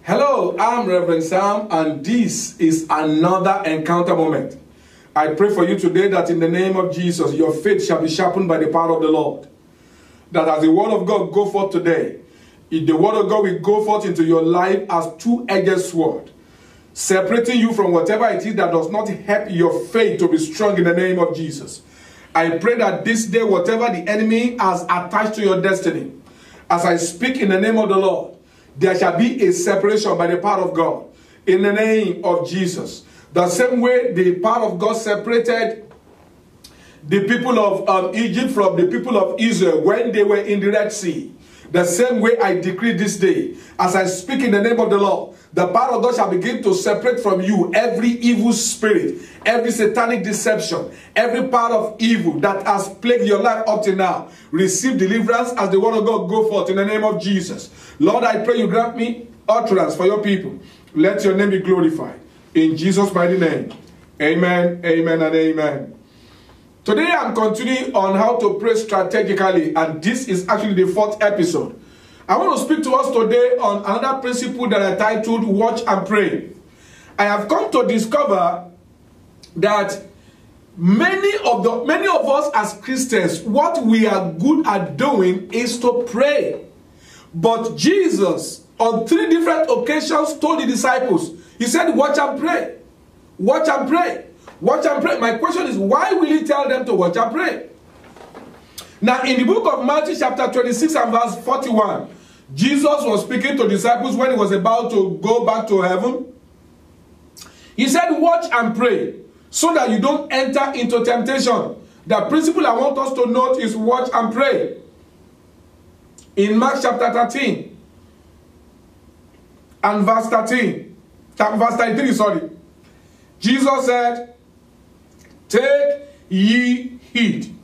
Hello, I'm Reverend Sam, and this is another encounter moment. I pray for you today that in the name of Jesus, your faith shall be sharpened by the power of the Lord. That as the word of God go forth today, the word of God will go forth into your life as two-edged sword, separating you from whatever it is that does not help your faith to be strong in the name of Jesus. I pray that this day, whatever the enemy has attached to your destiny, as I speak in the name of the Lord, there shall be a separation by the power of God in the name of Jesus. The same way the power of God separated the people of Egypt from the people of Israel when they were in the Red Sea. The same way I decree this day, as I speak in the name of the Lord, the power of God shall begin to separate from you every evil spirit, every satanic deception, every part of evil that has plagued your life up to now. Receive deliverance as the word of God go forth in the name of Jesus. Lord, I pray you grant me utterance for your people. Let your name be glorified. In Jesus' mighty name. Amen, amen, and amen. Today I'm continuing on how to pray strategically, and this is actually the 4th episode. I want to speak to us today on another principle that I titled Watch and Pray. I have come to discover that many of us as Christians, what we are good at doing is to pray. But Jesus, on 3 different occasions, told the disciples, he said, watch and pray. Watch and pray. Watch and pray. My question is, why will he tell them to watch and pray? Now, in the book of Matthew chapter 26 and verse 41, Jesus was speaking to disciples when he was about to go back to heaven. He said, watch and pray so that you don't enter into temptation. The principle I want us to note is watch and pray. In Mark chapter 13 and verse 33, Jesus said, take ye heed,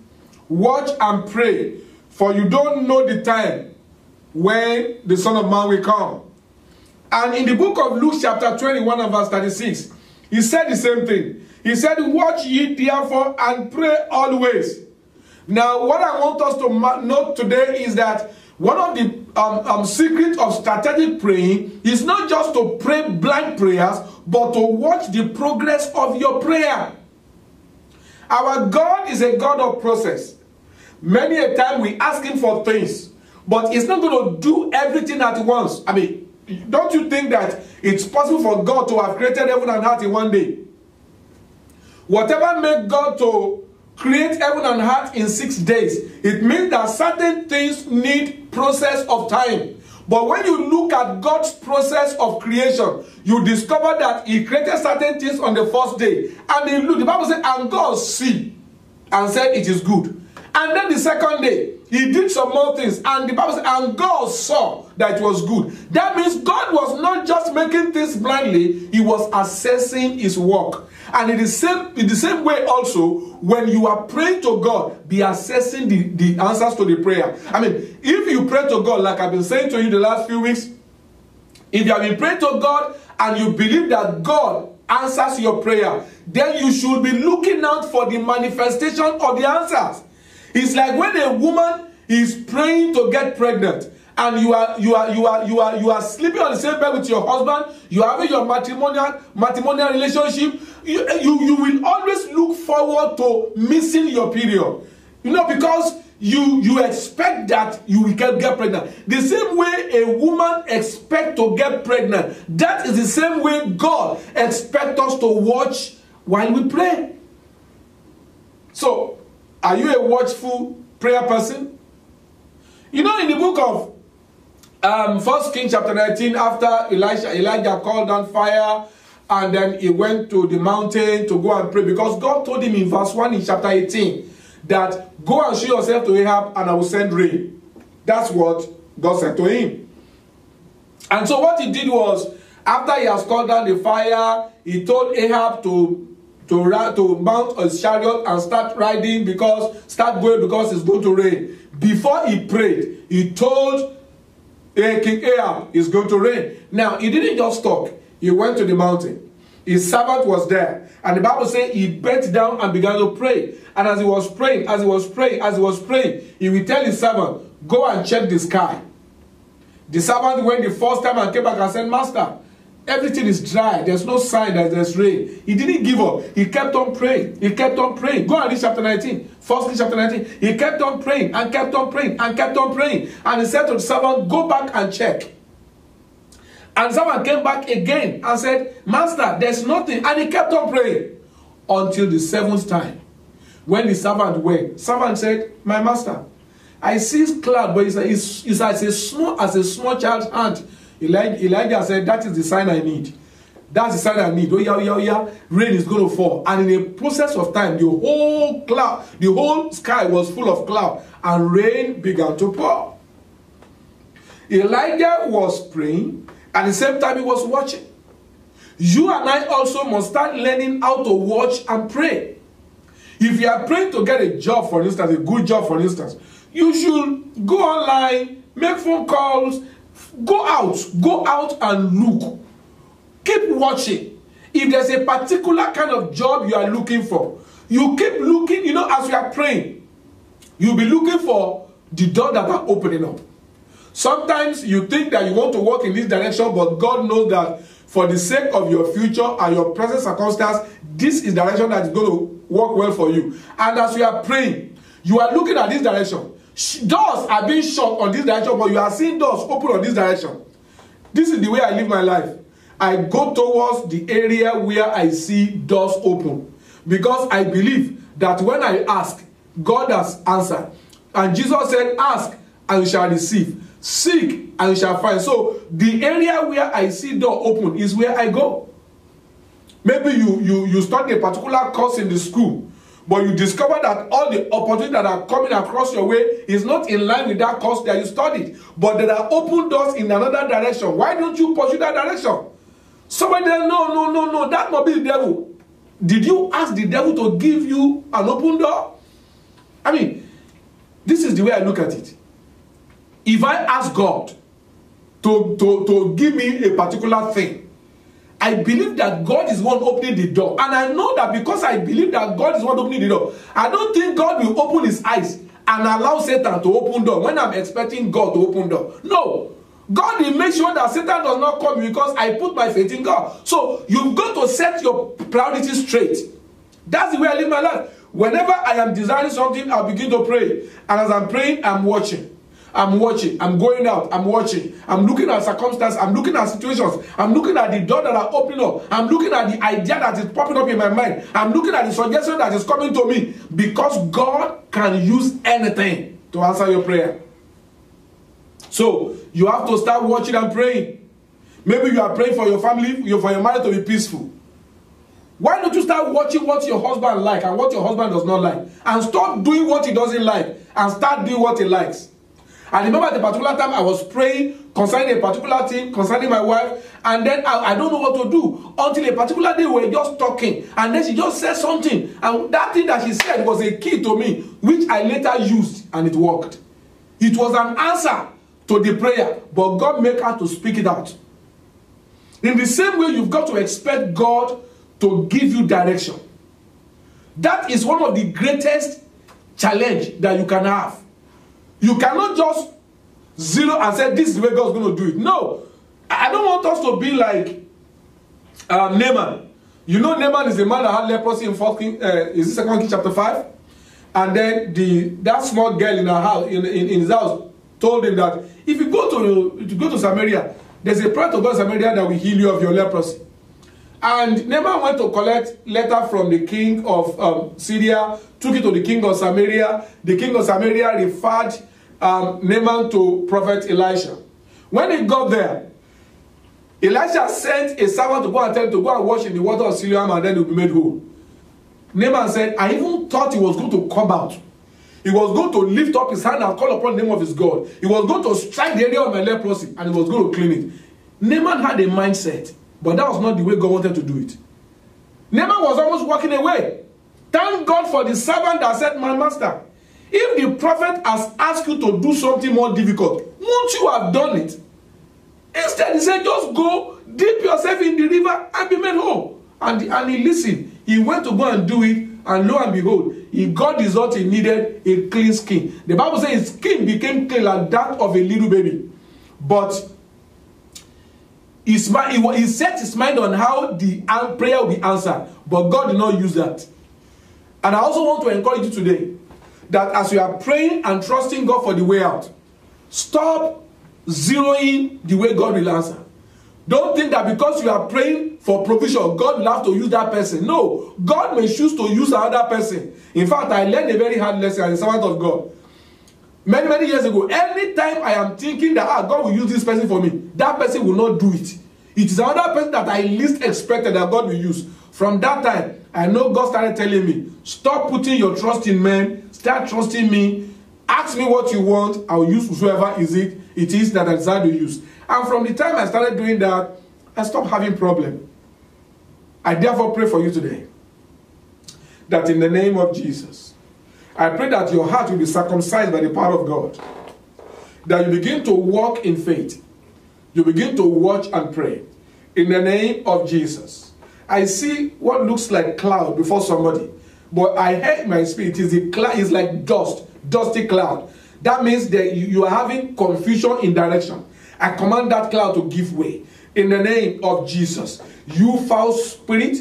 watch and pray, for you don't know the time when the Son of Man will come. And in the book of Luke chapter 21 and verse 36, he said the same thing. He said, watch ye therefore and pray always. Now, what I want us to note today is that one of the secrets of strategic praying is not just to pray blind prayers, but to watch the progress of your prayer. Our God is a God of process. Many a time we ask him for things, but he's not going to do everything at once. I mean, don't you think that it's possible for God to have created heaven and earth in one day? Whatever made God to create heaven and earth in 6 days, it means that certain things need process of time. But when you look at God's process of creation, you discover that he created certain things on the first day. And the Bible said, and God see and said it is good. And then the second day, he did some more things. And the Bible said, and God saw that it was good. That means God was not just making things blindly, he was assessing his work. And in the same way also, when you are praying to God, be assessing the answers to the prayer. I mean, if you pray to God, like I've been saying to you the last few weeks, if you have been praying to God and you believe that God answers your prayer, then you should be looking out for the manifestation of the answers. It's like when a woman is praying to get pregnant, and you are sleeping on the same bed with your husband, you are having your matrimonial relationship, you will always look forward to missing your period. You know, because you expect that you will get pregnant. The same way a woman expects to get pregnant, that is the same way God expects us to watch while we pray. So, are you a watchful prayer person? You know, in the book of 1 Kings chapter 19, after Elijah called down fire, and then he went to the mountain to go and pray, because God told him in verse 1 in chapter 18 that go and show yourself to Ahab and I will send rain. That's what God said to him. And so what he did was, after he has called down the fire, he told Ahab to mount a chariot and start going because it's going to rain. Before he prayed, he told King Ahab it's going to rain. Now, he didn't just talk. He went to the mountain. His servant was there. And the Bible says he bent down and began to pray. And as he was praying, he will tell his servant, go and check the sky. The servant went the first time and came back and said, Master, everything is dry. There's no sign that there's rain. He didn't give up. He kept on praying. He kept on praying. Go and read chapter 19. Firstly, chapter 19. He kept on praying and kept on praying and kept on praying. And he said to the servant, go back and check. And the servant came back again and said, Master, there's nothing. And he kept on praying until the 7th time. When the servant went, servant said, my master, I see cloud, but it's as a small child's hand. Elijah said, that is the sign I need. That's the sign I need. Oh yeah. Rain is going to fall. And in a process of time, the whole sky was full of cloud, and rain began to pour. Elijah was praying, and at the same time he was watching. You and I also must start learning how to watch and pray. If you are praying to get a job, for instance, a good job, for instance, you should go online, make phone calls, go out and look. Keep watching. If there's a particular kind of job you are looking for, you keep looking. You know, as you are praying, you'll be looking for the door that are opening up. Sometimes you think that you want to walk in this direction, but God knows that for the sake of your future and your present circumstance, this is the direction that is going to work well for you. And as you are praying, you are looking at this direction. Doors are being shut on this direction, but you are seeing doors open on this direction. This is the way I live my life. I go towards the area where I see doors open, because I believe that when I ask, God has answered. And Jesus said, ask and you shall receive. Seek and you shall find. So the area where I see door open is where I go. Maybe you study a particular course in the school, but you discover that all the opportunities that are coming across your way is not in line with that course that you studied. But there are open doors in another direction. Why don't you pursue that direction? Somebody said, no, that must be the devil. Did you ask the devil to give you an open door? I mean, this is the way I look at it. If I ask God to give me a particular thing, I believe that God is one opening the door. And I know that because I believe that God is one opening the door, I don't think God will open his eyes and allow Satan to open door when I'm expecting God to open door. No. God will make sure that Satan does not come because I put my faith in God. So you've got to set your priorities straight. That's the way I live my life. Whenever I am desiring something, I'll begin to pray. And as I'm praying, I'm watching. I'm going out, I'm watching, I'm looking at circumstances, I'm looking at situations, I'm looking at the door that are opening up, I'm looking at the idea that is popping up in my mind, I'm looking at the suggestion that is coming to me, because God can use anything to answer your prayer. So you have to start watching and praying. Maybe you are praying for your family, for your marriage to be peaceful. Why don't you start watching what your husband likes and what your husband does not like, and stop doing what he doesn't like and start doing what he likes? I remember at a particular time I was praying concerning a particular thing, concerning my wife, and then I don't know what to do until a particular day we were just talking, and then she just said something, and that thing that she said was a key to me, which I later used, and it worked. It was an answer to the prayer, but God made her to speak it out. In the same way, you've got to expect God to give you direction. That is one of the greatest challenge that you can have. You cannot just zero and say, this is the way God's going to do it. No. I don't want us to be like Naaman. You know, Naaman is the man that had leprosy in 2 Kings chapter 5? And then that small girl in her house, in his house, told him that if you go to Samaria, there's a prophet of God in Samaria that will heal you of your leprosy. And Naaman went to collect letter from the king of Syria, took it to the king of Samaria. The king of Samaria referred Naaman to prophet Elisha. When he got there, Elisha sent a servant to go and wash in the water of Siloam, and then he will be made whole. Naaman said, I even thought he was going to come out. He was going to lift up his hand and call upon the name of his God. He was going to strike the area of my leprosy, and he was going to clean it. Naaman had a mindset, but that was not the way God wanted to do it. Naaman was almost walking away. Thank God for the servant that said, my master, if the prophet has asked you to do something more difficult, won't you have done it? Instead, he said, just go, dip yourself in the river and be made whole. And he listened. He went to go and do it, and lo and behold, he got the result he needed, a clean skin. The Bible says his skin became clean like that of a little baby. but he set his mind on how the prayer will be answered, but God did not use that. And I also want to encourage you today that as you are praying and trusting God for the way out, stop zeroing the way God will answer. Don't think that because you are praying for provision, God will have to use that person. No, God may choose to use another person. In fact, I learned a very hard lesson as a servant of God. Many years ago, anytime I am thinking that God will use this person for me, that person will not do it. It is another person that I least expected that God will use. From that time, I know God started telling me, stop putting your trust in men, start trusting me, ask me what you want, I'll use whoever it is that I decide to use. And from the time I started doing that, I stopped having problem. I therefore pray for you today, that in the name of Jesus, I pray that your heart will be circumcised by the power of God. That you begin to walk in faith. You begin to watch and pray. In the name of Jesus. I see what looks like cloud before somebody. But I heard in my spirit, it's like dusty cloud. That means that you are having confusion in direction. I command that cloud to give way. In the name of Jesus. You foul spirit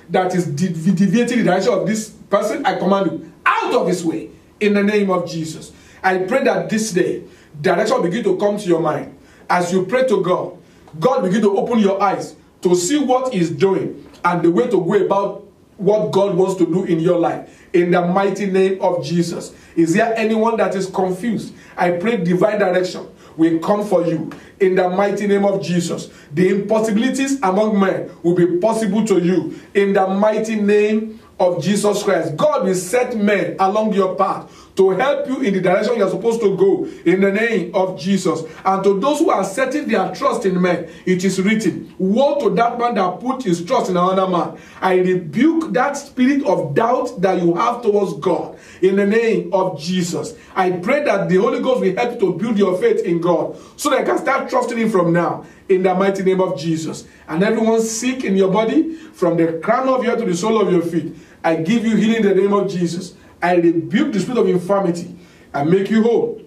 that is deviating the direction of this person, I command you out of his way in the name of Jesus. I pray that this day direction will begin to come to your mind as you pray to God. God begin to open your eyes to see what he's doing and the way to go about what God wants to do in your life in the mighty name of Jesus. Is there anyone that is confused? I pray divine direction will come for you in the mighty name of Jesus. The impossibilities among men will be possible to you in the mighty name of Jesus Christ. God will set men along your path to help you in the direction you're supposed to go in the name of Jesus. And to those who are setting their trust in men, it is written, woe to that man that put his trust in another man. I rebuke that spirit of doubt that you have towards God in the name of Jesus. I pray that the Holy Ghost will help you to build your faith in God so that you can start trusting him from now in the mighty name of Jesus. And everyone sick in your body, from the crown of your head to the sole of your feet, I give you healing in the name of Jesus. I rebuke the spirit of infirmity and make you whole.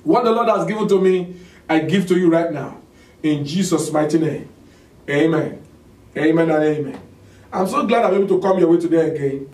What the Lord has given to me, I give to you right now. In Jesus' mighty name. Amen. Amen and amen. I'm so glad I'm able to come your way today again.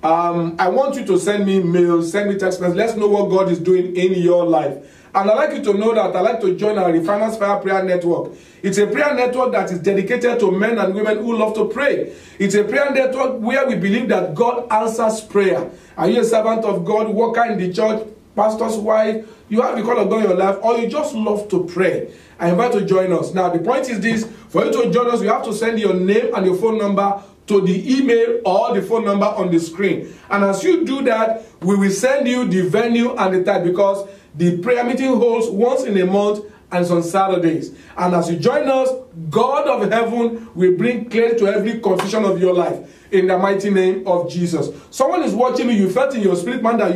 I want you to send me mails, send me text messages. Let's know what God is doing in your life. And I'd like you to know that I'd like to join our Refiners Fire Prayer Network. It's a prayer network that is dedicated to men and women who love to pray. It's a prayer network where we believe that God answers prayer. Are you a servant of God, worker in the church, pastor's wife? You have the call of God in your life, or you just love to pray? I invite you to join us. Now, the point is this. For you to join us, you have to send your name and your phone number to the email or the phone number on the screen. And as you do that, we will send you the venue and the time, because the prayer meeting holds once in a month and it's on Saturdays. And as you join us, God of heaven will bring clarity to every confusion of your life in the mighty name of Jesus. Someone is watching me, you felt in your spirit, man, that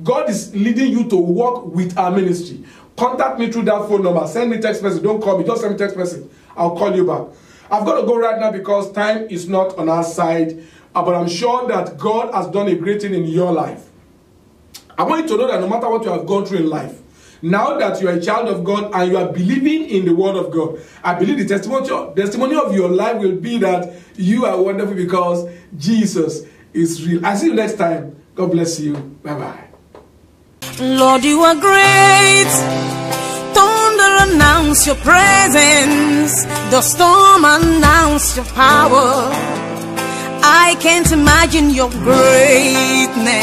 God is leading you to work with our ministry. Contact me through that phone number. Send me text message. Don't call me. Just send me text message. I'll call you back. I've got to go right now because time is not on our side. But I'm sure that God has done a great thing in your life. I want you to know that no matter what you have gone through in life, now that you are a child of God and you are believing in the word of God, I believe the testimony of your life will be that you are wonderful because Jesus is real. I'll see you next time. God bless you. Bye-bye. Lord, you are great. Thunder announce your presence. The storm announce your power. I can't imagine your greatness.